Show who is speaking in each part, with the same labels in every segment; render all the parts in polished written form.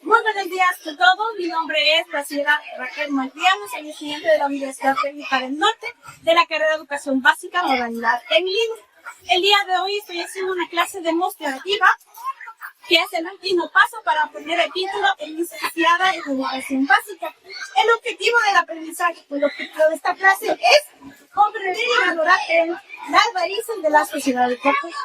Speaker 1: Muy buenos días a todos. Mi nombre es la señora Raquel Malviano, soy estudiante de la Universidad Técnica del Norte de la carrera de Educación Básica Modalidad en línea. El día de hoy estoy haciendo una clase demostrativa que es el último paso para obtener el título en licenciada en Educación Básica. El objetivo del aprendizaje, el objetivo de esta clase es comprender y valorar las raíces de la sociedad de Puerto Rico,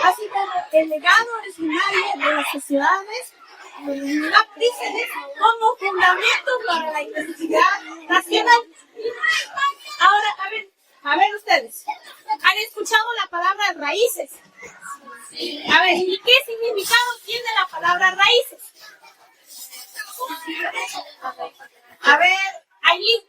Speaker 1: así como el legado originario de las sociedades apríceles como fundamentos para la identidad nacional. Ahora, a ver ustedes, ¿han escuchado la palabra raíces? A ver, ¿y qué significado tiene la palabra raíces? A ver, allí.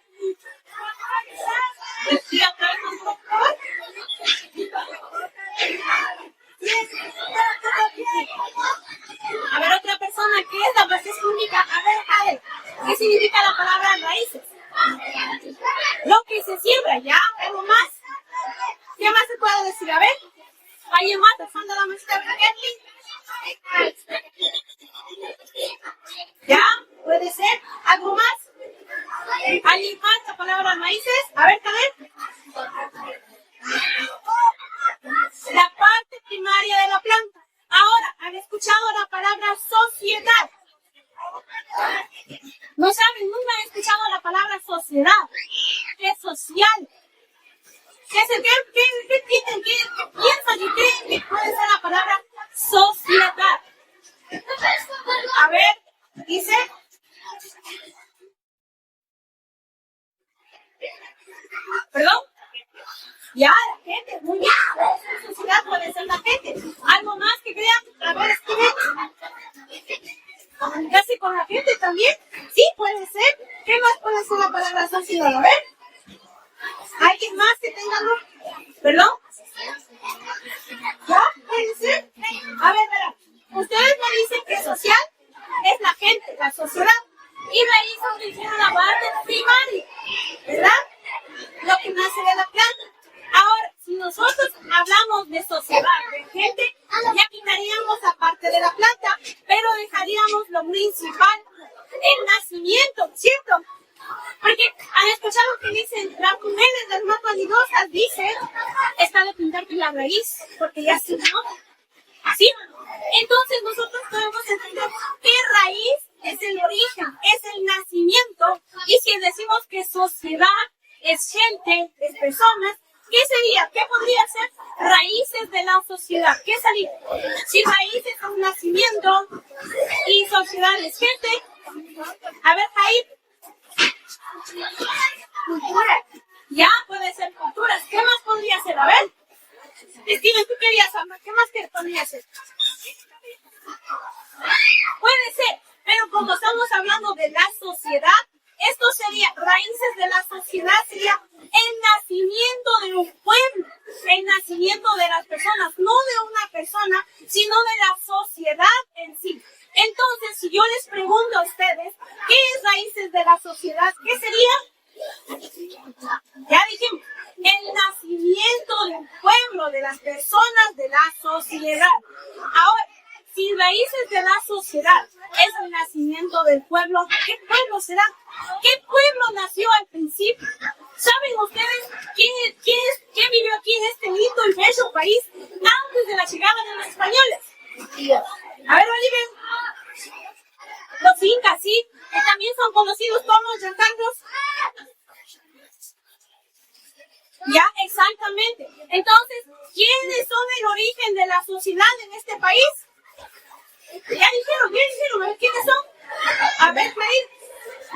Speaker 1: A ver, otra persona, ¿qué es la raíz? Significa, a ver, ¿qué significa la palabra raíces? Lo que se siembra, ¿ya? ¿Algo más? ¿Qué más se puede decir? A ver, ¿alguien más? ¿Te falta la maestra Raquel? ¿Ya? ¿Puede ser? ¿Algo más? ¿Alguien más? ¿La palabra raíces? A ver, la parte primaria de la planta. Ahora, ¿han escuchado la palabra sociedad? No saben, nunca han escuchado la palabra sociedad. ¿Qué es social? ¿Qué piensan y creen que puede ser la palabra sociedad? A ver, dice. ¿Perdón? Ya, la gente, muy bien. La sociedad puede ser la gente. ¿Algo más que crean? A ver, escriben. ¿Comunicarse con la gente también? Sí, puede ser. ¿Qué más puede ser la palabra sociedad? A ver. ¿Alguien más que tenga algo? ¿Perdón? ¿Ya? ¿Puede ser? A ver, verán. Ustedes me dicen que social es la gente, la sociedad. Y raíces dicen la parte primaria, ¿verdad? Lo que nace de la planta. Ahora, si nosotros hablamos de sociedad, de gente, ya quitaríamos la parte de la planta, pero dejaríamos lo principal, el nacimiento, ¿cierto? Porque han escuchado que dicen, las mujeres, las más vanidosas, dicen, está de pintar la raíz, porque ya se nota. ¿Sí? Entonces nosotros debemos entender qué raíz es el origen, es el nacimiento, y si decimos que sociedad es gente, es personas, ¿qué sería? ¿Qué podría ser? Raíces de la sociedad. ¿Qué sería? Si raíces es un nacimiento y sociedad es gente. A ver, Jair. Cultura. Ya, puede ser culturas. ¿Qué más podría ser? A ver. Steven, tú querías saber. ¿Qué más podría ser? Puede ser, pero como estamos hablando de la sociedad, esto sería, raíces de la sociedad sería el nacimiento de un pueblo, el nacimiento de las personas, no de una persona, sino de la sociedad en sí. Entonces, si yo les pregunto a ustedes, ¿qué es raíces de la sociedad? ¿Qué sería? Ya dijimos, el nacimiento de un pueblo, de las personas, de la sociedad. Ahora, si raíces de la sociedad es el nacimiento del pueblo, ¿qué pueblo será? ¿Qué pueblo nació al principio? ¿Saben ustedes quién vivió aquí en este lindo y bello país antes de la llegada de los españoles? A ver, Oliver. Los incas, sí, que también son conocidos como los yancanos. Ya, exactamente. Entonces, ¿quiénes son el origen de la sociedad en este país? Ya dijeron, ¿quiénes son? A ver, Claire.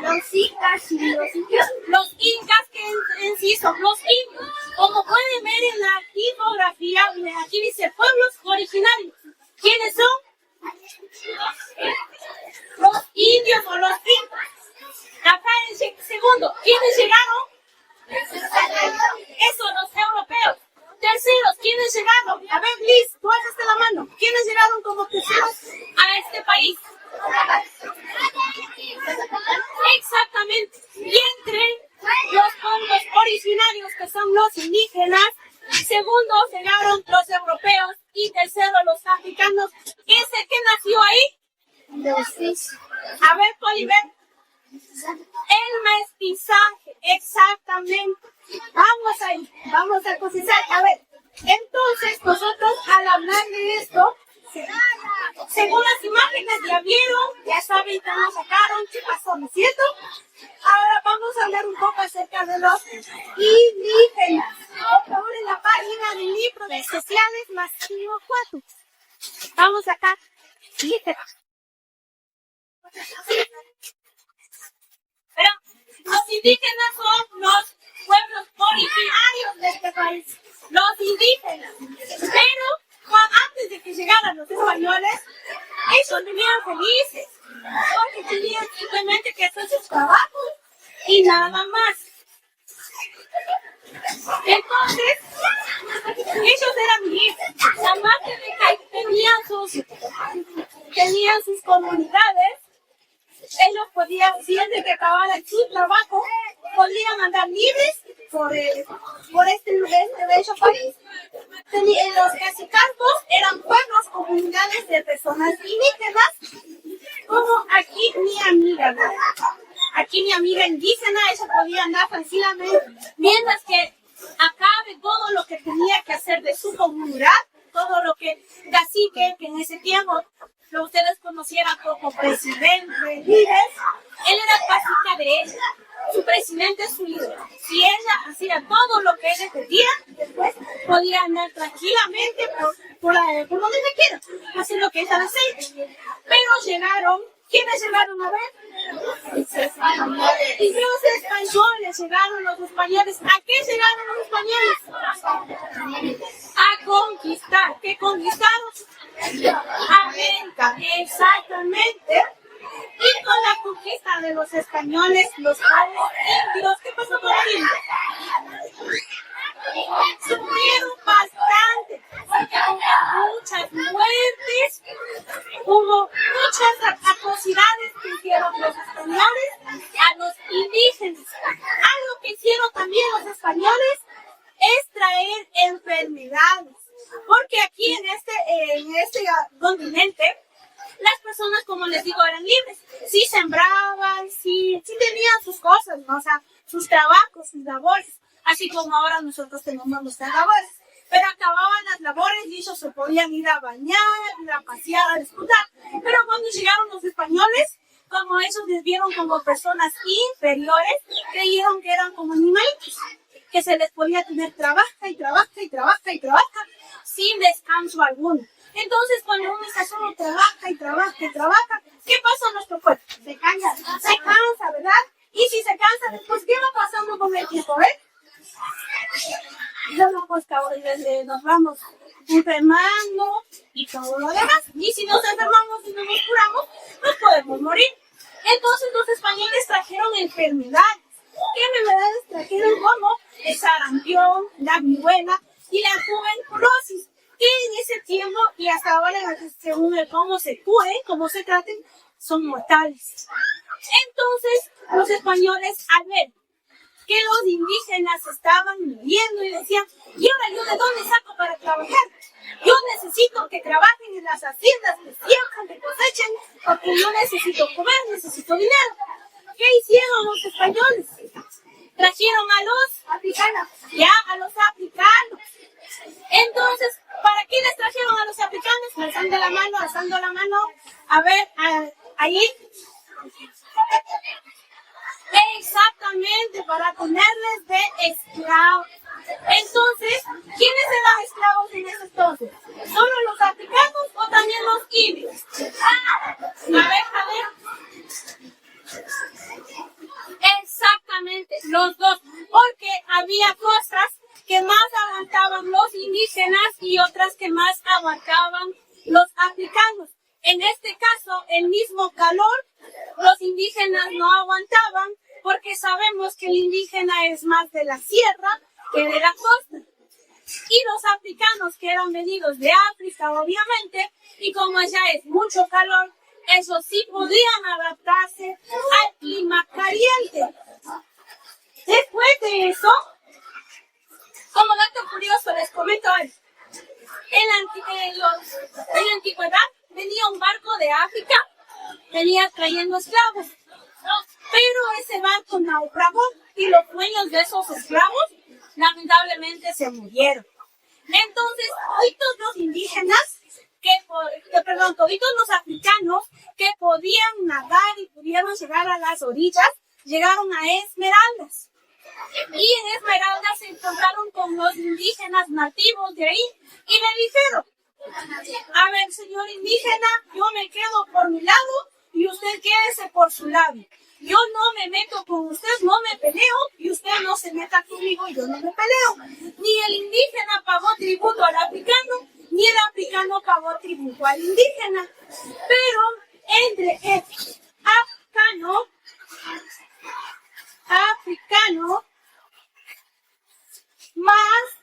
Speaker 2: Los incas y los indios.
Speaker 1: Los incas que en sí son los indios. Como pueden ver en la tipografía, aquí dice pueblos originarios. ¿Quiénes son? Los indios o los incas. Acá en segundo, ¿quiénes llegaron? Eso, los europeos. Terceros, ¿quiénes llegaron? A ver, Liz, tú alzaste la mano. ¿Quiénes llegaron como terceros a este país? Exactamente. Y entre los pueblos originarios, que son los indígenas, segundo llegaron los europeos y tercero los africanos. ¿Qué nació ahí?
Speaker 2: Los
Speaker 1: vieron, ya saben cómo sacaron, qué pasó, ¿no es cierto? Ahora vamos a hablar un poco acerca de los indígenas. Por favor, en la página del libro de Sociales Masivo 4. Vamos acá. Indígenas. Pero los indígenas son los pueblos originarios de este país. Los indígenas. Pero antes de que llegaran los españoles, ellos vivían felices. Porque tenían simplemente que hacer sus trabajos y nada más. Entonces, ellos eran libres. Aparte de que tenían sus comunidades, ellos podían, si es de que acabaran su trabajo, podían andar libres por este bello país. Los cacicarcos eran pueblos, comunidades de personas indígenas, como aquí mi amiga. Aquí mi amiga indígena, ella podía andar tranquilamente, mientras que acabe todo lo que tenía que hacer de su comunidad, todo lo que cacique, que en ese tiempo lo ustedes conocieran como presidente, líder, él era cacique de ella. Su presidente es su líder. Si ella hacía todo lo que ella quería, después podía andar tranquilamente por donde se quiera, hacer lo que ella desea. Pero llegaron, ¿quiénes llegaron a ver? Y los españoles llegaron, los españoles. ¿A qué llegaron los españoles? A conquistar. ¿Qué conquistaron? América, exactamente. Y con la conquista de los españoles, los pueblos indios, ¿qué pasó con los indios? Sufrieron bastante, hubo muchas muertes, hubo muchas atrocidades que hicieron los españoles a los indígenas. Algo que hicieron también los españoles es traer enfermedades, porque aquí en este continente las personas, como les digo, eran libres. Sí sembraban, sí tenían sus cosas, ¿no? O sea, sus trabajos, sus labores. Así como ahora nosotros tenemos nuestras labores. Pero acababan las labores y ellos se podían ir a bañar, ir a pasear, a disfrutar. Pero cuando llegaron los españoles, como ellos les vieron como personas inferiores, creyeron que eran como animalitos, que se les podía tener trabaja y trabaja y trabaja y trabaja sin descanso alguno. Entonces, cuando uno está solo trabaja y trabaja y trabaja, ¿qué pasa en nuestro cuerpo? Se cansa, ¿verdad? Y si se cansa, después, ¿qué va pasando con el tiempo, nos vamos enfermando y todo lo demás. Y si nos enfermamos y no nos curamos, nos podemos morir. Entonces, los españoles trajeron enfermedades. ¿Qué enfermedades trajeron? Como el sarampión, la viruela y la tuberculosis, que en ese tiempo y hasta ahora, según el cómo se curen, cómo se traten, son mortales. Entonces, los españoles, al ver que los indígenas estaban muriendo y decían, ¿y ahora yo de dónde saco para trabajar? Yo necesito que trabajen en las haciendas, que siembran, que cosechen, porque yo necesito comer, necesito dinero. ¿Qué hicieron los españoles? Trajeron a los africanos, a los africanos. Entonces, ¿para qué les trajeron a los africanos? Alzando la mano. A ver, ahí. Exactamente, para tenerles de esclavos. Entonces, ¿quiénes eran esclavos en ese entonces? ¿Solo los africanos o también los indios? A ver. Exactamente, los dos, porque había cosas que más aguantaban los indígenas y otras que más aguantaban los africanos. En este caso, el mismo calor, los indígenas no aguantaban porque sabemos que el indígena es más de la sierra que de la costa. Y los africanos que eran venidos de África, obviamente, y como allá es mucho calor, ellos sí podían adaptarse al clima caliente. Después de eso, como dato curioso, les comento algo. En la antigüedad venía un barco de África, venía trayendo esclavos, pero ese barco naufragó y los dueños de esos esclavos lamentablemente se murieron. Entonces, toditos los indígenas, toditos los africanos que por podían nadar y pudieron llegar a las orillas, llegaron a Esmeraldas. Y en Esmeraldas se encontraron con los indígenas nativos de ahí y le dijeron: a ver, señor indígena, yo me quedo por mi lado y usted quédese por su lado. Yo no me meto con usted, no me peleo, y usted no se meta conmigo y yo no me peleo. Ni el indígena pagó tributo al africano, ni el africano pagó tributo al indígena. Pero entre el africano más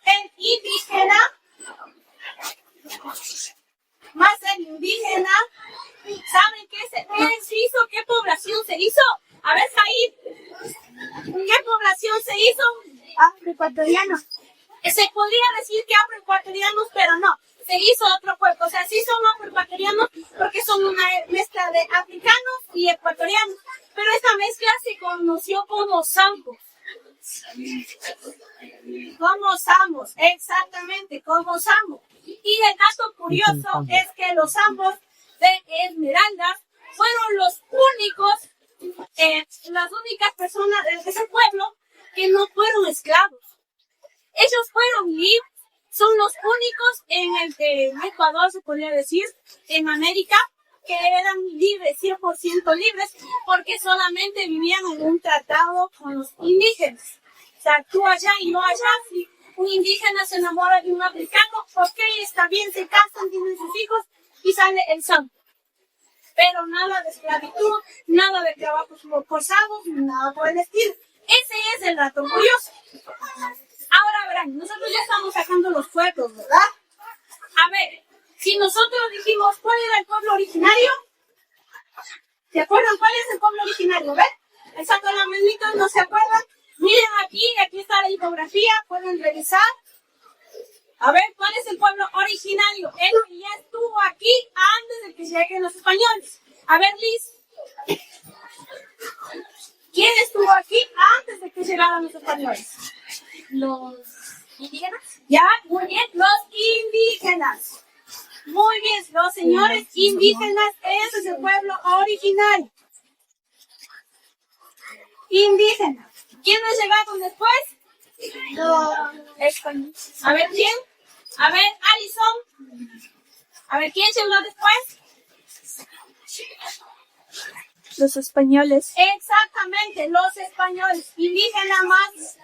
Speaker 1: el indígena, ¿saben qué se hizo? ¿Qué población se hizo? A ver, Said, ¿qué población se hizo?
Speaker 2: Afroecuatoriano.
Speaker 1: Se podría decir que afroecuatorianos, pero no, se hizo otro pueblo. O sea, sí son afroecuatorianos porque son una mezcla de africanos y ecuatorianos. Pero esta mezcla se conoció como zambos. Como zambos, exactamente, como zambos. Y el dato curioso es que los zambos de Esmeraldas fueron los únicos, las únicas personas de ese pueblo que no fueron esclavos. Ellos fueron libres, son los únicos en Ecuador, se podría decir, en América, que eran libres, 100% libres, porque solamente vivían en un tratado con los indígenas. O sea, tú allá y yo allá, si un indígena se enamora de un africano, ok, está bien, se casan, tienen sus hijos y sale el santo. Pero nada de esclavitud, nada de trabajos forzados, nada por el estilo. Ese es el dato curioso. Ahora verán, nosotros ya estamos sacando los pueblos, ¿verdad? A ver, si nosotros dijimos cuál era el pueblo originario, ¿se acuerdan cuál es el pueblo originario? ¿Ven? Exacto, la manita, ¿no se acuerdan? Miren aquí está la infografía, pueden revisar. A ver, ¿cuál es el pueblo originario? El que ya estuvo aquí antes de que lleguen los españoles. A ver, Liz. ¿Quién estuvo aquí antes de que llegaran los españoles?
Speaker 2: Los indígenas.
Speaker 1: Ya, muy bien, los indígenas. Muy bien, los señores indígenas, ese es el pueblo originario. Indígenas. ¿Quiénes llegaron después?
Speaker 2: Los españoles.
Speaker 1: A ver, ¿quién? A ver, Alison. A ver, ¿quién llegó después?
Speaker 2: Los españoles.
Speaker 1: Exactamente, los españoles. Indígena más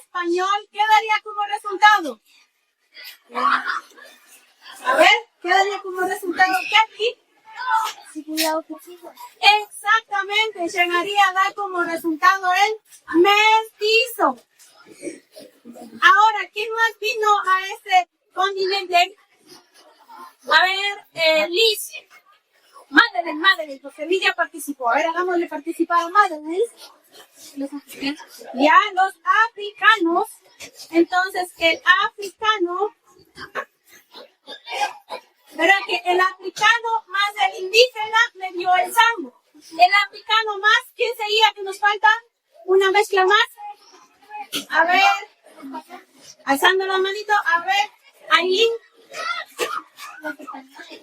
Speaker 1: español, ¿qué daría como resultado? A ver, ¿qué daría como resultado? ¿Qué aquí? Exactamente, llegaría a dar como resultado el mestizo. Ahora, ¿quién más vino a este continente? A ver, Liz. Madeleine, porque Liz ya participó. A ver, hagámosle participar a Madeleine.
Speaker 2: Los africanos.
Speaker 1: Ya, los africanos. Entonces, el africano. Verá que el africano más el indígena me dio el zambo. El africano más, ¿quién sería que nos falta? Una mezcla más. A ver, alzando la manito, a ver, Aileen.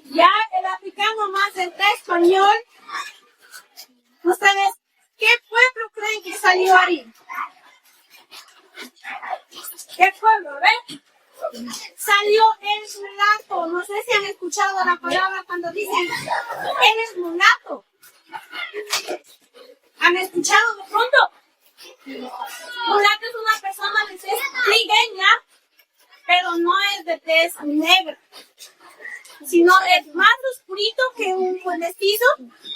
Speaker 1: Ya, el africano más el español. Ustedes, ¿qué pueblo creen que salió ahí? ¿Qué pueblo, ven? Salió el mulato. No sé si han escuchado la palabra cuando dicen eres mulato. ¿Han escuchado de pronto? Mulato es una persona de tez trigueña, pero no es de tez negra, sino es más oscurito que un mestizo,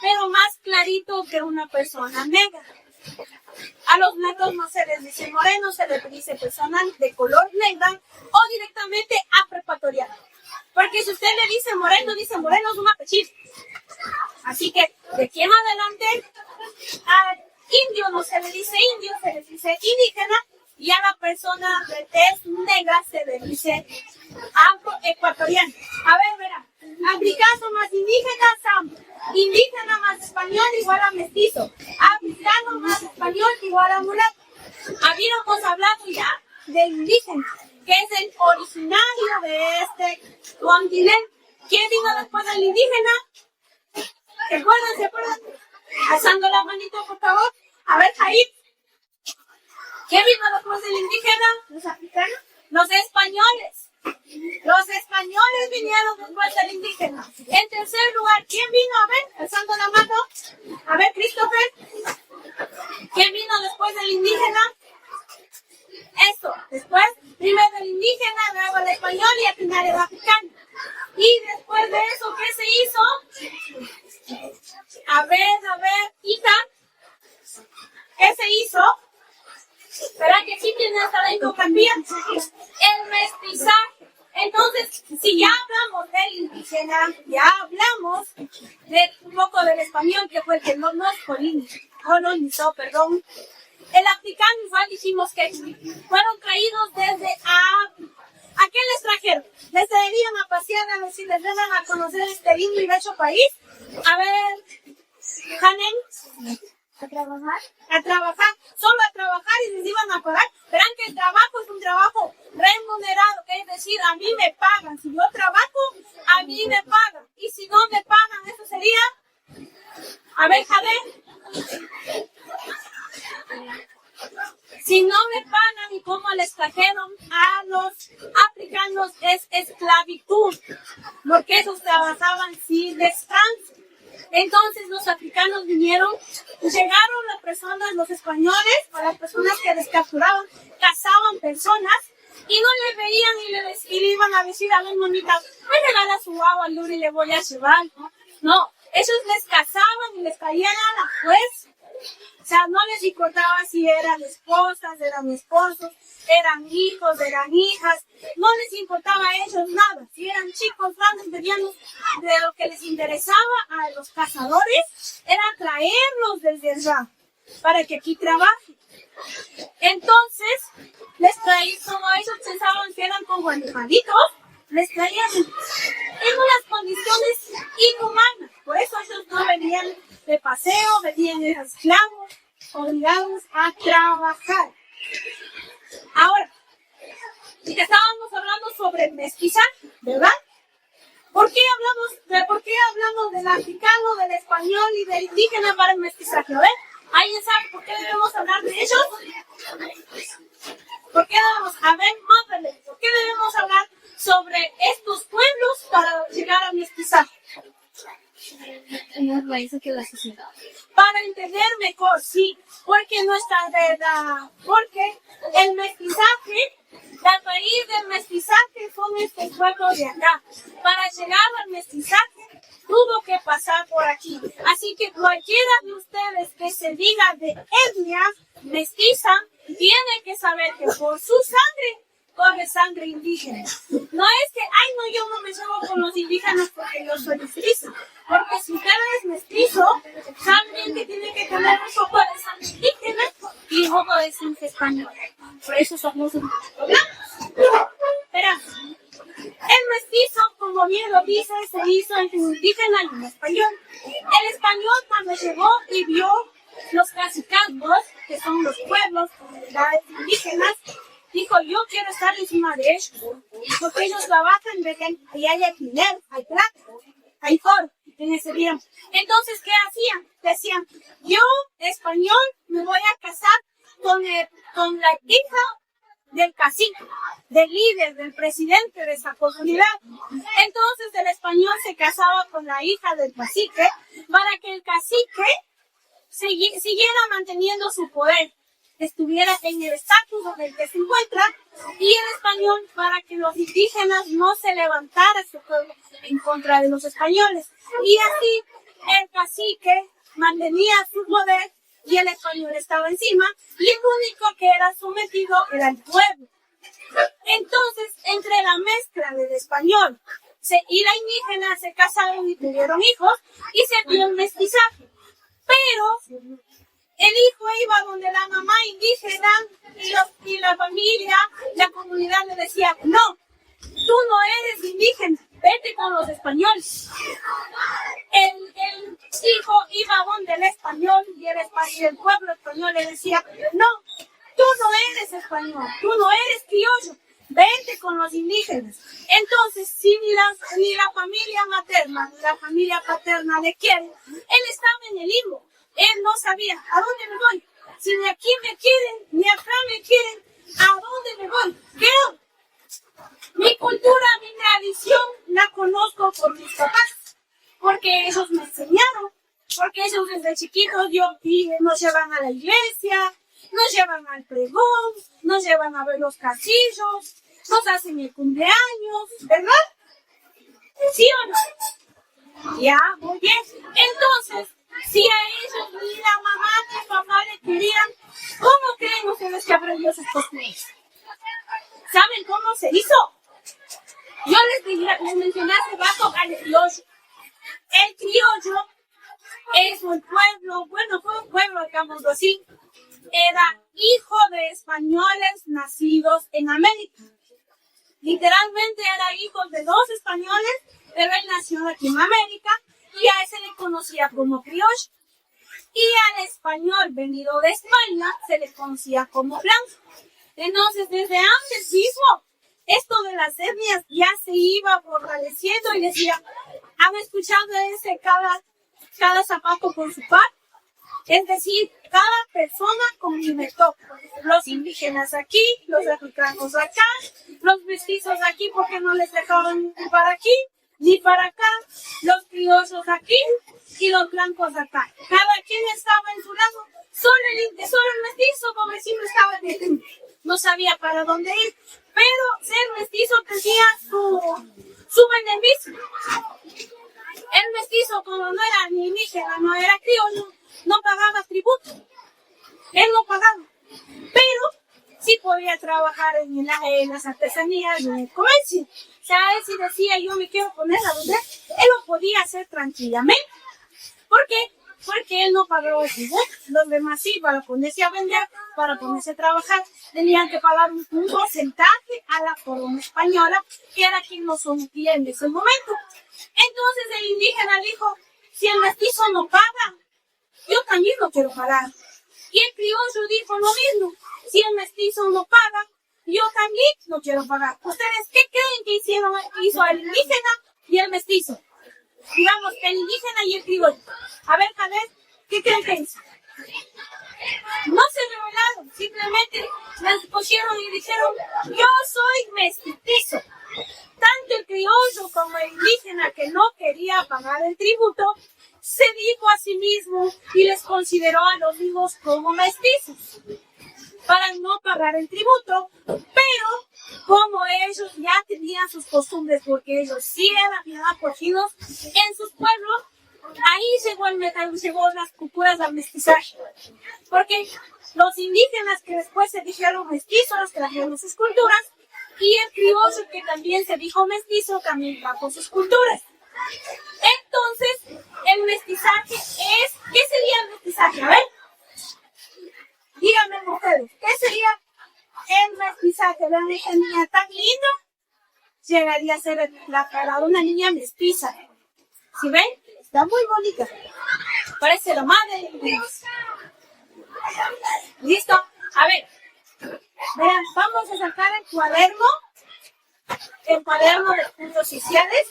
Speaker 1: pero más clarito que una persona negra. A los negros no se les dice moreno, se les dice persona de color negra o directamente afroecuatoriano. Porque si usted le dice moreno es un apellido. Así que de aquí en adelante, al indio no se le dice indio, se le dice indígena, y a la persona de tez negra se le dice afroecuatoriano. A ver, verá, africano más indígena, zambo. Indígena más español igual a mestizo. Africano más español igual a mulato. Habíamos hablado ya del indígena, que es el originario de este continente. ¿Quién vino después del indígena? ¿Se acuerdan? Alzando la manito, por favor. A ver, Jair. ¿Qué vino después del indígena?
Speaker 2: ¿Los africanos?
Speaker 1: Los españoles. Los españoles vinieron después del indígena. En tercer lugar, ¿quién vino? A ver, alzando la mano. A ver, Christopher. ¿Quién vino después del indígena? Eso. Después, primero el indígena, luego el español y al final el africano. Y después de eso, ¿qué se hizo? A ver, hija. ¿Qué se hizo? ¿Verdad que sí tiene hasta la hipocamia? El mestizaje. Entonces, si ya hablamos del indígena, ya hablamos de un poco del español, que fue el que nos colonizó, perdón. El africano igual dijimos que fueron traídos desde ¿a qué les trajeron? ¿Les traían a pasear, a ver si les dan a conocer este lindo y bello país? A ver, Janen.
Speaker 2: ¿A trabajar?
Speaker 1: A trabajar, solo a trabajar y les iban a pagar. Verán que el trabajo es un trabajo remunerado, que es decir, a mí me pagan. Si yo trabajo, a mí me pagan. Y si no me pagan, eso sería... A ver, Jaden. Si no me pagan y como les trajeron a los africanos es esclavitud, porque esos trabajaban sin descanso. Entonces los africanos vinieron, llegaron las personas, los españoles, o las personas que les capturaban, cazaban personas y no les veían y le iban a decir a las monitas, me regala su agua al y le voy a llevar. No, ellos les cazaban y les caían a la fuerza. O sea, no les importaba si eran esposas, eran esposos, eran hijos, eran hijas, no les importaba a ellos nada. Si eran chicos, grandes, medianos, de lo que les interesaba a los cazadores era traerlos desde allá para que aquí trabajen. Entonces, les traían, como ellos pensaban que eran como animalitos, les traían en unas condiciones inhumanas. Por eso ellos no venían de paseo, venían esclavos, obligados a trabajar. Ahora, estábamos hablando sobre el mestizaje, ¿verdad? ¿Por qué hablamos del africano, del español y del indígena para el mestizaje? A ver, ¿alguien sabe por qué debemos hablar de ellos? ¿Por qué debemos hablar sobre estos pueblos para llegar al mestizaje?
Speaker 2: Los países que la sociedad.
Speaker 1: Para entender mejor, sí, porque nuestra verdad, porque el mestizaje, la raíz del mestizaje son estos pueblos de acá. Para llegar al mestizaje tuvo que pasar por aquí. Así que cualquiera de ustedes que se diga de etnia mestiza, tiene que saber que por su sangre corre sangre indígena. No es que, yo no me llevo con los indígenas porque yo soy mestizo. Porque si usted es mestizo, saben bien que tiene que tener un poco de sangre indígena y un poco de sangre española. Por eso somos blancos. Verá, el mestizo, como bien lo dice, se hizo entre un indígena y un español. El español cuando llegó y vio los cacicazgos, que son los pueblos, comunidades indígenas, dijo, yo quiero estar encima de ellos, porque ellos trabajan, ven, ahí hay dinero, hay plata, hay oro, en ese tiempo. Entonces, ¿qué hacían? Decían, yo, español, me voy a casar con la hija del cacique, del líder, del presidente de esa comunidad. Entonces, el español se casaba con la hija del cacique para que el cacique siguiera manteniendo su poder, estuviera en el estatus en el que se encuentra, y el español para que los indígenas no se levantaran su pueblo en contra de los españoles. Y así el cacique mantenía su poder y el español estaba encima, y el único que era sometido era el pueblo. Entonces, entre la mezcla del español y la indígena se casaron y tuvieron hijos y se dio el mestizaje. Pero el hijo iba donde la mamá indígena y la familia, la comunidad le decía, no, tú no eres indígena, vete con los españoles. El hijo iba donde el español y el pueblo español le decía, no, tú no eres español, tú no eres criollo, vente con los indígenas. Entonces, si ni la familia materna ni la familia paterna le quieren, Él estaba en el limbo. Él no sabía a dónde me voy. Si ni aquí me quieren, ni acá me quieren, ¿a dónde me voy? ¿Qué hago? Mi cultura, mi tradición, la conozco por mis papás, porque ellos me enseñaron, porque ellos desde chiquitos nos llevan a la iglesia, nos llevan al pregón, nos llevan a ver los castillos, nos hacen el cumpleaños, ¿verdad? ¿Sí o no? Ya, muy bien. Entonces, si a ellos ni la mamá ni el papá le querían, ¿cómo creen ustedes que aprendió sus costumbres? ¿Saben cómo se hizo? Yo les mencioné hace rato al criollo. El criollo es un pueblo, bueno, fue un pueblo, digámoslo así, era hijo de españoles nacidos en América. Literalmente era hijo de 2 españoles, pero él nació aquí en América y a ese le conocía como criollo. Y al español venido de España se le conocía como blanco. Entonces, desde antes mismo, esto de las etnias ya se iba fortaleciendo y decía, ¿han escuchado ese cada zapato con su par? Es decir, cada persona con mi me toca. Los indígenas aquí, los africanos acá, los mestizos aquí porque no les dejaban ni para aquí, ni para acá, los criollos aquí y los blancos acá. Cada quien estaba en su lado, solo el mestizo, como vecino, estaba en el... No sabía para dónde ir, pero ser mestizo tenía su beneficio. El mestizo, como no era ni indígena, no era criollo, no pagaba tributo. Él no pagaba, pero sí podía trabajar en las artesanías, en el comercio. O sea, él si decía yo me quiero poner a vender, él lo podía hacer tranquilamente. ¿Por qué? Porque él no pagaba el tributo. Los demás sí, para ponerse a vender, para ponerse a trabajar, tenían que pagar un porcentaje a la corona española, que era quien nos sometía en ese momento. Entonces el indígena dijo, si el mestizo no paga, yo también no quiero pagar. Y el criollo dijo lo mismo, si el mestizo no paga, yo también no quiero pagar. ¿Ustedes qué creen que hizo el indígena y el mestizo? Digamos, el indígena y el criollo. A ver, ¿qué creen que hizo? No se rebelaron, simplemente las pusieron y dijeron, yo soy mestizo. Tanto el criollo como el indígena que no quería pagar el tributo, se dijo a sí mismo y les consideró a los hijos como mestizos para no pagar el tributo, pero como ellos ya tenían sus costumbres, porque ellos sí eran bien acogidos en sus pueblos, ahí llegó las culturas del mestizaje, porque los indígenas que después se dijeron mestizos trajeron sus culturas, y el criollo que también se dijo mestizo también trajo sus culturas. Entonces, el mestizaje es... ¿Qué sería el mestizaje? A ver, díganme ustedes, ¿qué sería el mestizaje? La niña tan linda llegaría a ser la cara de una niña mestiza. ¿Sí ven? Está muy bonita. Parece lo más de Dios. ¿Listo? A ver, verán, vamos a sacar el cuaderno de puntos sociales.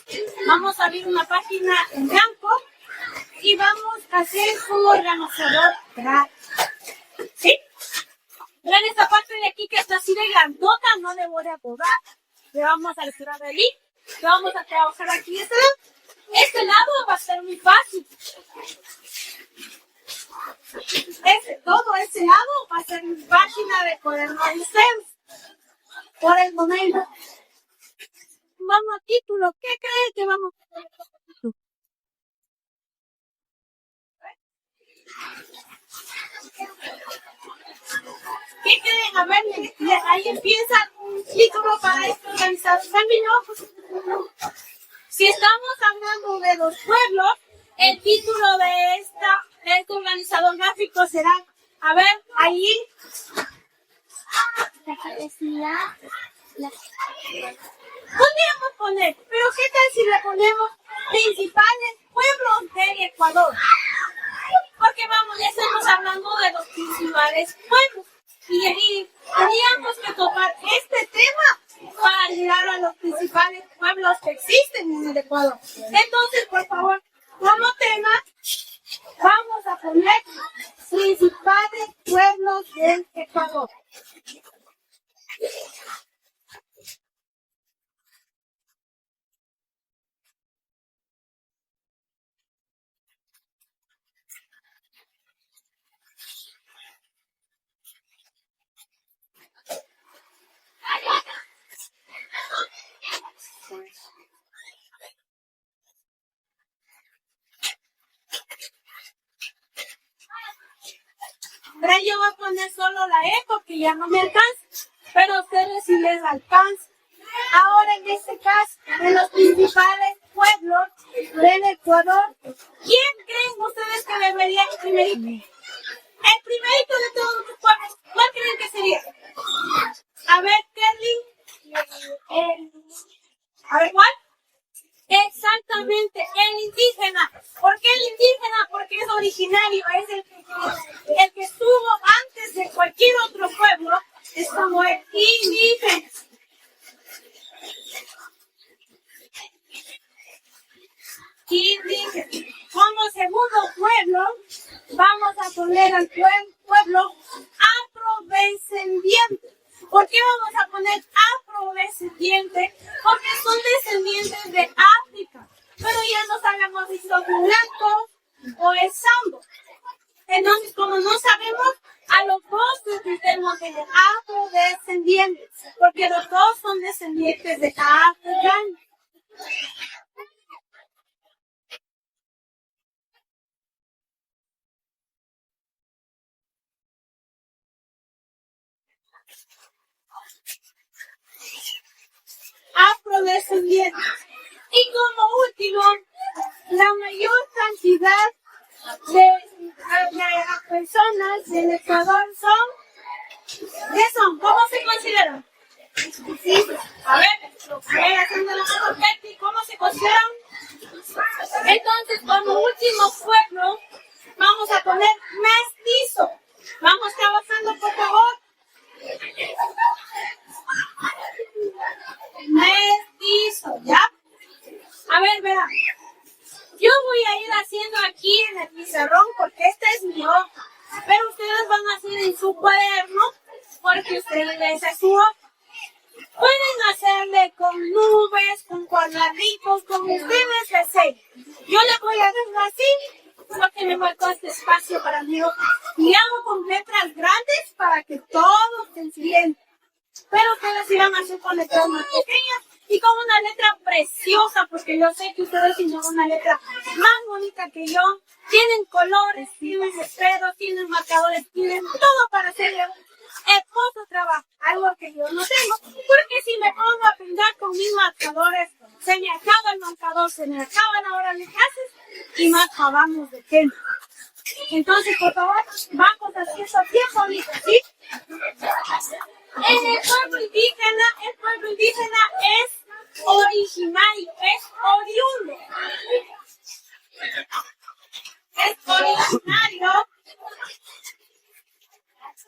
Speaker 1: Vamos a abrir una página en blanco y vamos a hacer un organizador gráfico. ¿Sí? Verán esta parte de aquí que está así de grandota, no le voy a borrar. Le vamos a retirar de ahí. Le vamos a trabajar aquí este lado. Este lado va a ser muy fácil. Todo ese lado va a ser mi página de cuaderno de ustedes. Por el momento. Vamos a título. ¿Qué creen que vamos a hacer? ¿Qué creen? A ver, ahí empieza un título para este organizador. Si estamos hablando de los pueblos, el título de este organizador gráfico será, a ver, ahí. Podríamos poner, pero ¿qué tal si le ponemos principales pueblos del Ecuador? Porque vamos, ya estamos hablando de los principales pueblos. Y teníamos que tocar este tema para llegar a los principales pueblos que existen en el Ecuador. Entonces, por favor, como tema, Vamos a poner principales pueblos del Ecuador. Pero yo voy a poner solo la E porque ya no me alcanza, pero a ustedes sí les alcanza. Ahora en este caso, en los principales pueblos del Ecuador, ¿quién creen ustedes que debería ir primerito? El primerito de todos los pueblos, ¿cuál creen que sería? A ver, Kerly. A ver, ¿cuál? Exactamente, el indígena. ¿Por qué el indígena? Porque es originario, es el que estuvo antes de cualquier otro pueblo, es como el indígena. Indígena. Como segundo pueblo, vamos a poner al pueblo afrodescendiente. ¿Por qué vamos a poner afrodescendiente? Porque son descendientes de África. Pero ya no sabemos si son blancos o es sambo. Entonces, como no sabemos, a los dos tenemos que ser afrodescendientes. Porque los dos son descendientes de África. Afrodescendientes. Y como último, la mayor cantidad de personas del Ecuador ¿qué son? ¿Cómo se consideran? Sí. A ver, haciendo la mano, Betty, ¿cómo se consideran? Entonces, como último pueblo, vamos a poner mestizo. Vamos trabajando, por favor. Mestizo, ¿ya? A ver, verá. Yo voy a ir haciendo aquí en el pizarrón porque esta es mi hoja. Pero ustedes van a hacer en su cuaderno porque ustedes es su hoja. Pueden hacerle con nubes, con cuadraditos, como ustedes deseen. Yo le voy a hacer así porque me marcó este espacio para mí. Y hago con letras grandes para que todos se entiendan. Pero ustedes irán a hacer con letras más pequeñas y con una letra preciosa, porque yo sé que ustedes tienen una letra más bonita que yo. Tienen colores, tienen esferos, tienen marcadores, tienen todo para hacer hermoso trabajo. Algo que yo no tengo, porque si me pongo a pintar con mis marcadores, se me acaba el marcador, se me acaban ahora las clases y no acabamos de tiempo. Entonces, por favor, vamos haciendo bien bonito, ¿sí? El pueblo indígena es originario, es oriundo. Es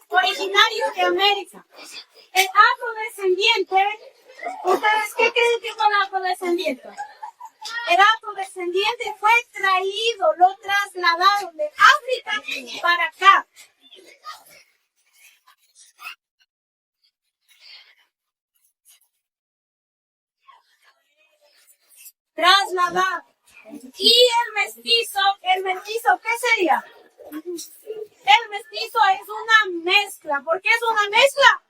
Speaker 1: originario de América. El afrodescendiente, ¿ustedes qué creen que fue el afrodescendiente? El afrodescendiente fue traído, lo trasladaron de África para acá. Trasladado. Y el mestizo, ¿qué sería? El mestizo es una mezcla. ¿Por qué es una mezcla?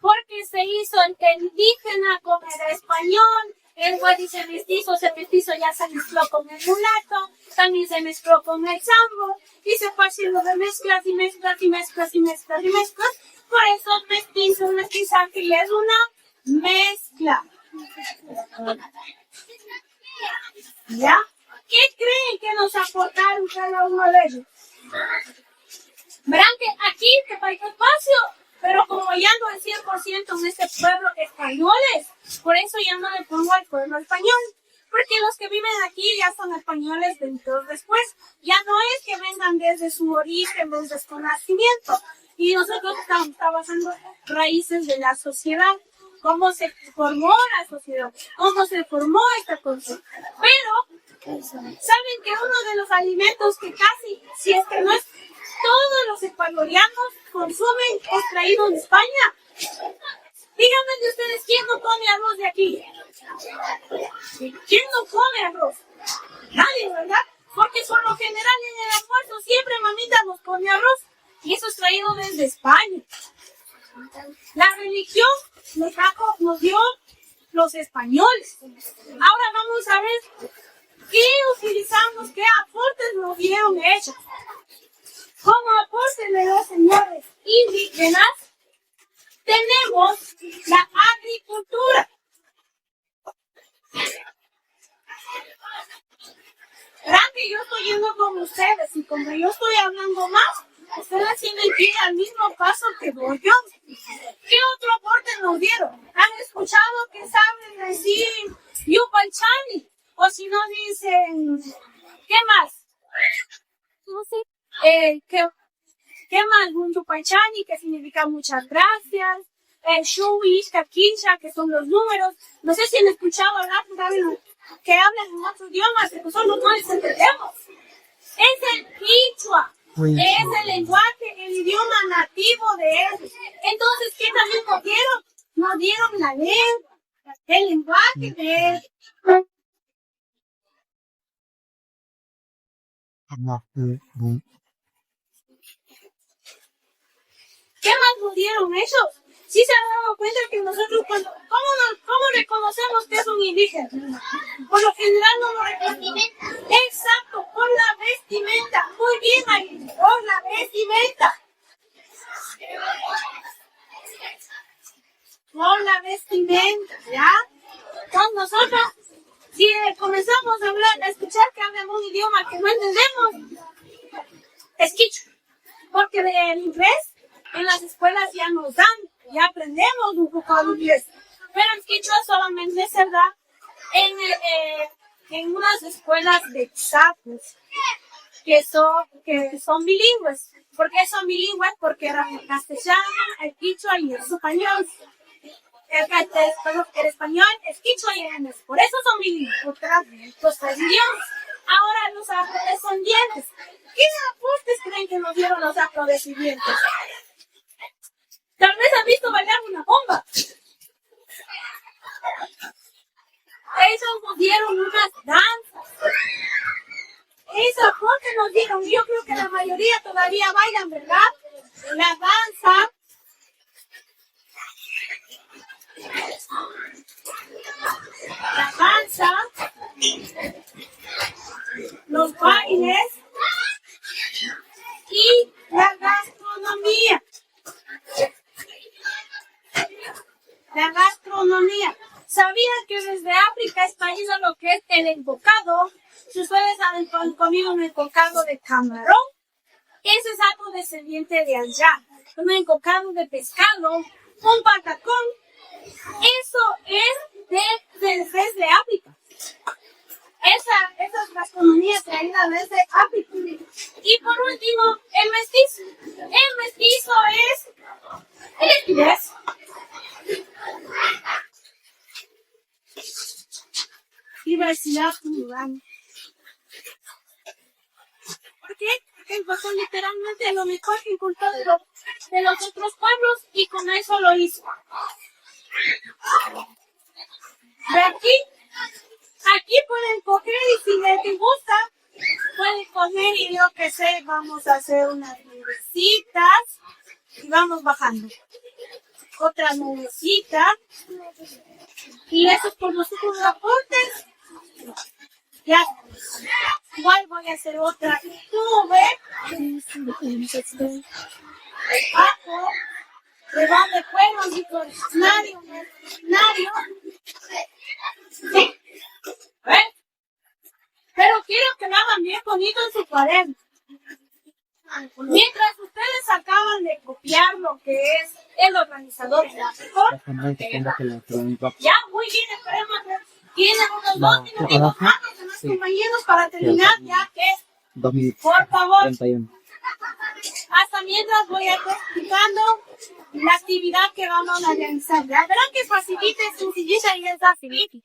Speaker 1: Porque se hizo el indígena con el español. El güey dice mestizo, ese mestizo ya se mezcló con el mulato, también se mezcló con el sambo, y se fue haciendo de mezclas y mezclas y mezclas y mezclas y mezclas. Por eso mestizo, mestizaje es una mezcla. ¿Ya? ¿Qué creen que nos aportaron cada uno de ellos? Verán que aquí te falta espacio, pero como ya no es 100% en este pueblo españoles, por eso ya no le pongo al pueblo español. Porque los que viven aquí ya son españoles dentro después. Ya no es que vengan desde su origen, desde su nacimiento. Y nosotros estamos trabajando raíces de la sociedad. Cómo se formó la sociedad, cómo se formó esta cosa. Pero, ¿saben que uno de los alimentos que casi Si es que no es todos los ecuatorianos consumen extraído de España. Díganme de ustedes, ¿quién no come arroz de aquí? ¿Quién no come arroz? Nadie, ¿verdad? Porque por lo general en el almuerzo siempre mamita nos pone arroz. Y eso es traído desde España. La religión nos dio los españoles. Ahora vamos a ver qué utilizamos, qué aportes nos dieron ellos. Como aporte de los señores indígenas, tenemos la agricultura. Verán que yo estoy yendo con ustedes y como yo estoy hablando más, ustedes tienen que ir al mismo paso que voy yo. ¿Qué otro aporte nos dieron? ¿Han escuchado que saben decir Yupalchani? O si no dicen, ¿qué más? No sé. ¿Qué más? Un Yupalchani, que significa muchas gracias. Shuish, Kakinsha, que son los números. No sé si han escuchado hablar, que hablan en otros idiomas, que nosotros no les entendemos. Es el Quichua. Es el lenguaje, el idioma nativo de ellos. Entonces, ¿qué también nos dieron? Nos dieron la lengua, el lenguaje de ellos. ¿Qué más nos dieron ellos? ¿Sí se han dado cuenta que nosotros, cómo reconocemos que es un indígena? Por lo general no lo reconocemos. Exacto, por la vestimenta. Muy bien, ahí, por la vestimenta. Por la vestimenta, ¿ya? Entonces nosotros, si comenzamos a hablar, a escuchar que hablan un idioma que no entendemos, es quichua. Porque del inglés en las escuelas ya nos dan, ya aprendemos un poco de inglés. Pero el quichua solamente se da en unas escuelas de Xapus, que son bilingües. ¿Por qué son bilingües? Porque eran el castellano, el quichua y el español. El español es quichua y el inglés. Por eso son bilingües, porque eran los tres idiomas. Ahora los afrodescendientes. ¿Qué aportes creen que nos dieron los afrodescendientes? Tal vez han visto bailar una bomba. Ellos nos dieron unas danzas. Ese aporte nos dieron. Yo creo que la mayoría todavía bailan, ¿verdad? La danza. La danza. Los bailes. Y la gastronomía. La gastronomía. ¿Sabían que desde África es traído lo que es el encocado? Si ustedes han comido un encocado de camarón, ese es algo descendiente de allá. Un encocado de pescado, un patacón, eso es desde África. Esa es gastronomía traída desde África. Y por último, el mestizo. El mestizo es el esquilés. Diversidad cultural. ¿Por qué? Porque fue literalmente lo mejor que inculcó de los otros pueblos y con eso lo hizo. De aquí pueden coger y si les gusta, pueden coger y yo que sé, vamos a hacer unas nubecitas y vamos bajando. Otra nubecita. Y eso es por los otros aportes. Ya. Igual voy a hacer otra nube. Abajo. Debajo de fuego y con escenario. Sí. ¿Ven? Pero quiero que lo hagan bien bonito en su cuaderno. Mientras ustedes acaban de copiar lo que es el organizador gráfico. Ya, muy bien, esperemos. Tienen unos 2 minutos más, demás compañeros, para terminar, ya que, por favor, hasta mientras voy a estar explicando la actividad que vamos a realizar. Ya verán que facilita, es sencillita y es fácil.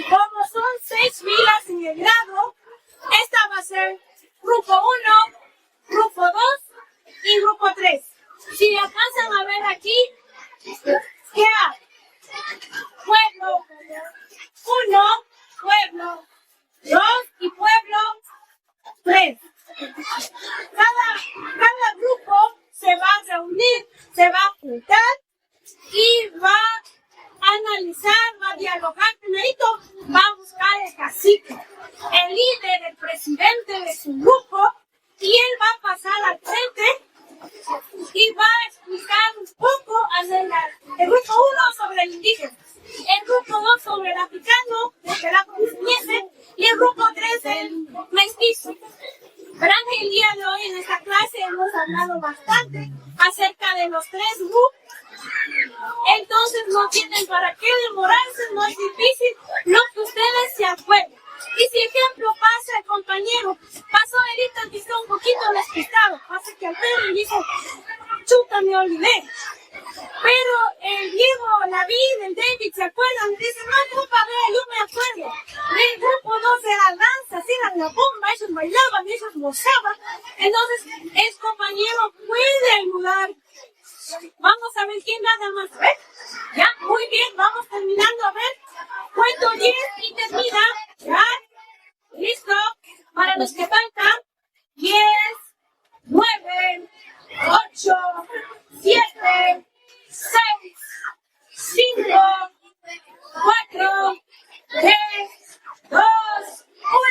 Speaker 1: Como son 6 filas en el grado, esta va a ser grupo 1, grupo 2 y grupo 3. Si alcanzan a ver aquí, ¿qué hay? Pueblo 1, pueblo 2 y pueblo 3. Cada grupo se va a reunir, se va a juntar y va a analizar, va a dialogar. Primerito va a buscar el cacique, el líder, el presidente de su grupo, y él va a pasar al frente y va a explicar un poco el grupo 1 sobre el indígena, el grupo 2 sobre el africano, el afrodescendiente, y el grupo 3 el mestizo. Verán que el día de hoy en esta clase hemos hablado bastante acerca de los 3 grupos. Entonces no tienen para qué demorarse, no es difícil lo que ustedes se acuerden. Y si ejemplo pasa el compañero, pasó ahorita que está un poquito despistado, pasa que al perro y dice, chuta, me olvidé. Pero el Diego, la David, el David se acuerdan, dicen, no, culpa, yo me acuerdo. El grupo 2 era danza, hacían la bomba, ellos bailaban, ellos gozaban. Entonces, el compañero puede ayudar. Vamos a ver quién nada más. ¿Ves? Ya, muy bien, vamos terminando. A ver, cuento 10 y termina. ¿Ya? ¿Listo? Para los que faltan, 10, 9, 8, 7, 6, 5, 4, 3, 2,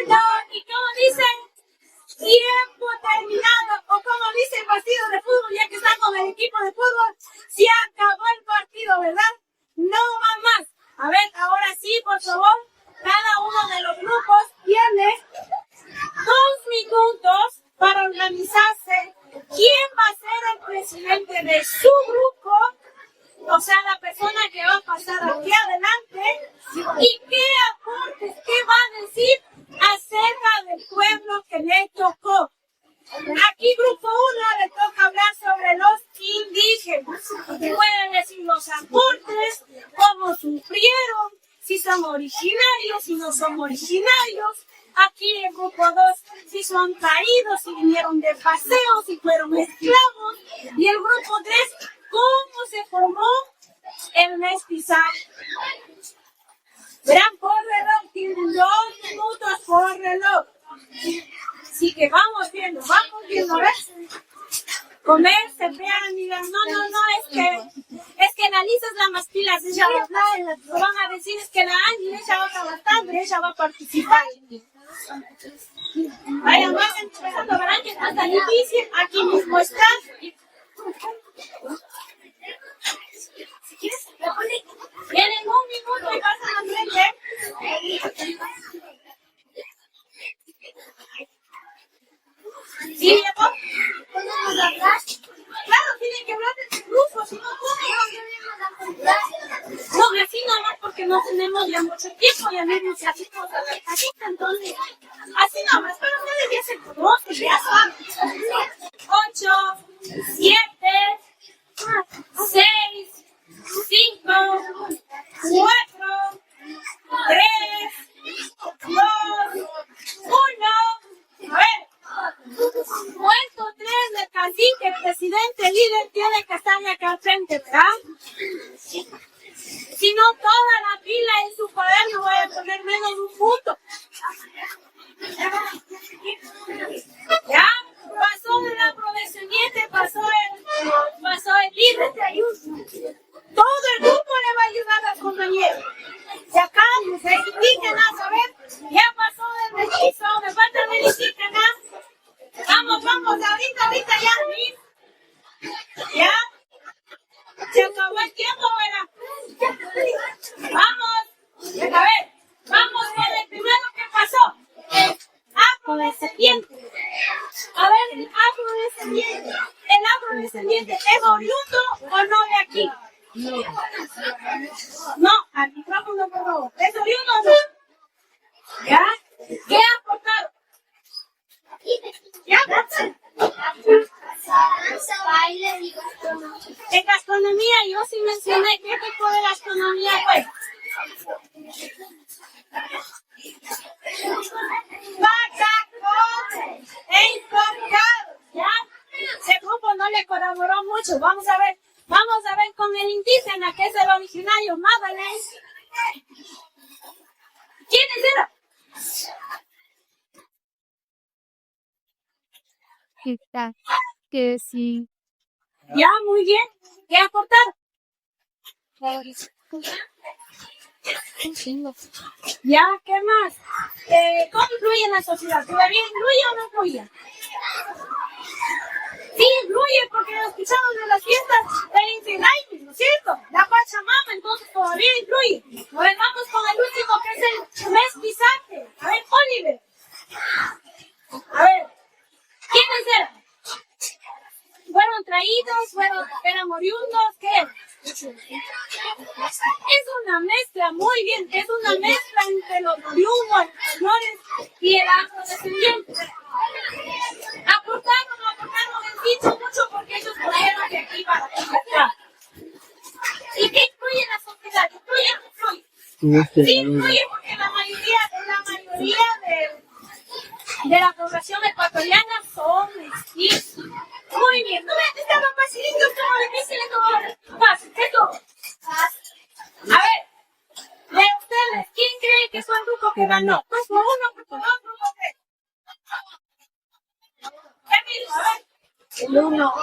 Speaker 1: 1. ¿Y cómo dicen? Tiempo terminado, o como dice el partido de fútbol, ya que están con el equipo de fútbol, se acabó el partido, ¿verdad? No va más. A ver, ahora sí, por favor, cada uno de los grupos tiene 2 minutos para organizarse. ¿Quién va a ser el presidente de su grupo? O sea, la persona que va a pasar aquí adelante. ¿Y qué aportes, qué va a decir acerca del pueblo que le tocó? Aquí grupo 1 le toca hablar sobre los indígenas. Pueden decir los aportes, cómo sufrieron, si son originarios, si no son originarios. Aquí el grupo 2, si son traídos, si vinieron de paseo, si fueron esclavos. Y el grupo 3, cómo se formó el mestizaje. Verán, por reloj, tienen 2 minutos por reloj. Así que vamos viendo, ¿ves? Comer, se vean, digan, no, es que la Lisa es la más pilas, ella va a hablar, lo van a decir, es que la Angie, ella va a trabajar, ella va a participar. Vayan empezando, verán que no es tan difícil, aquí mismo está. Tienen 1 minuto y pasan al frente. ¿Sí, Diego? Claro, tienen que hablar de su grupo, si no, ¿cómo? No, así nomás porque no tenemos ya mucho tiempo, ya mismo se hace cosas así, entonces, así nomás, pero ustedes ya se conocen, ya saben. 8, 7, 6, 5, 4, 3, 2, 1. A ver. Puesto 3 del cacique, presidente, líder, tiene que estar acá al frente, ¿verdad? Si no, toda la fila en su cuaderno voy a poner menos un punto. ¿Ya? Pasó el afrodescendiente, pasó el líder de ayuda. Todo el grupo le va a ayudar al compañero. Y acá, el indígena, a ver, ya pasó del mestizo, me falta el indígena. Vamos, ahorita ya. ¿Ya? Se acabó el tiempo, ¿verdad? Vamos. A ver, vamos con el primero que pasó. El afrodescendiente. A ver, el afrodescendiente. ¿El afrodescendiente es oriundo o no de aquí? No, al micrófono, por favor. ¿Es oriundo o no? ¿Ya? ¿Qué aportaron? ¿Ya? En gastronomía, yo sí mencioné qué tipo de gastronomía fue. Patacones.
Speaker 2: ¿Qué tal? Que sí.
Speaker 1: Ya, muy bien. ¿Qué aportar? Ya, ¿qué más? ¿Cómo influye en la sociedad? ¿Todavía influye o no influye? Sí, influye porque lo escuchamos en las fiestas del Inti Raymi, ¿no es cierto? La Pachamama, entonces todavía influye. A ver, vamos con el último que es el mestizaje. A ver, Oliver. A ver, ¿quiénes eran? ¿Fueron traídos? ¿Eran oriundos? ¿Qué? Es una mezcla, muy bien, es una mezcla entre los oriundos, los españoles y el afrodescendiente. Aportaron, han dicho mucho porque ellos trajeron de aquí para acá. ¿Y qué influye en la sociedad? ¿Influye o no influye? Sí, influye porque la mayoría de la población ecuatoriana son mestizos. Muy bien, no me estaba facilito, como difícil, como fácil, esto. A ver, de ustedes, ¿quién cree que fue el grupo que ganó? Grupo 1, grupo 2, grupo 3. Camilo, a ver. El 1.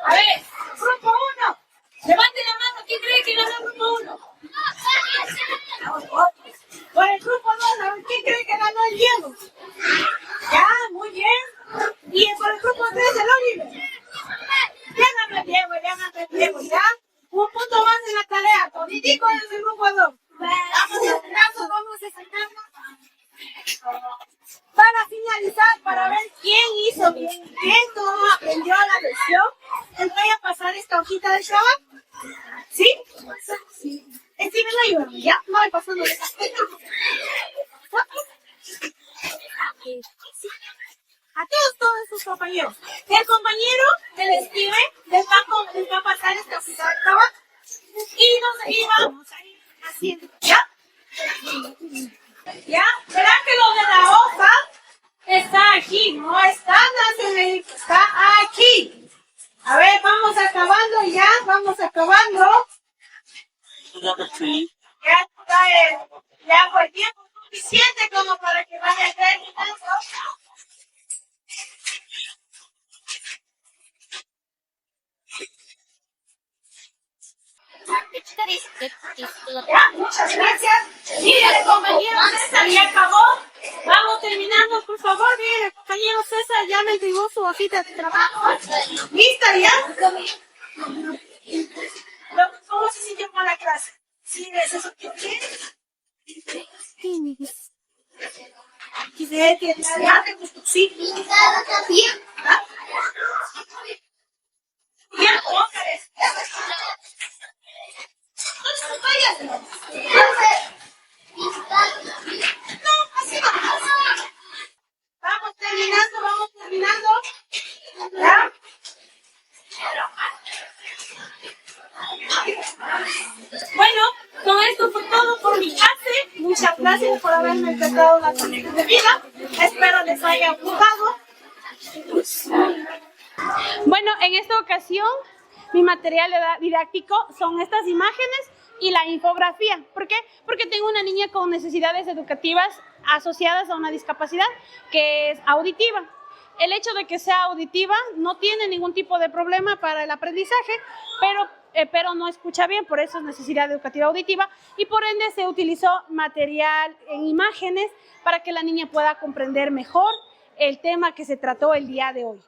Speaker 1: A ver, grupo 1. Levante la mano, ¿quién cree que ganó el grupo 1? Por el grupo 2, a ver, ¿quién cree que ganó el Diego? Ya, muy bien. Y por el grupo 3, el Oliver. Ya ganó el Diego, ya. Un punto más en la tarea. Toditico es el grupo 2. Vamos a sacarlo. Para finalizar, para ver quién hizo bien, quién no aprendió la lección, les voy a pasar esta hojita de trabajo. ¿Sí? Sí. Sí, me la ayudan, ¿ya? No me pasando de esa. A todos sus compañeros. El compañero que le escribe les va a pasar esta hojita de trabajo. Y vamos a ir haciendo, ¿ya? ¿Ya? Verán que lo de la hoja está aquí, no está nacionalista, está aquí. A ver, vamos acabando ya, vamos acabando. Ya está, ya fue tiempo suficiente como para que vaya terminando. Ya, muchas gracias. Mire, compañero César, ya acabó. Vamos terminando, por favor. Mire, compañero César, ya me entregó su hojita de trabajo. ¿Lista ya? ¿Cómo se sintió con la clase? ¿Sí, eso qué? Quise que te gustó, sí. Bien. Bien, Óscares. No, así no. Vamos terminando. ¿Ya? Bueno, con esto fue todo por mi clase. Muchas gracias por haberme prestado la atención de vida. Espero les haya gustado. Bueno, en esta ocasión mi material didáctico son estas imágenes y la infografía. ¿Por qué? Porque tengo una niña con necesidades educativas asociadas a una discapacidad que es auditiva. El hecho de que sea auditiva no tiene ningún tipo de problema para el aprendizaje, pero no escucha bien, por eso es necesidad educativa auditiva y por ende se utilizó material en imágenes para que la niña pueda comprender mejor el tema que se trató el día de hoy.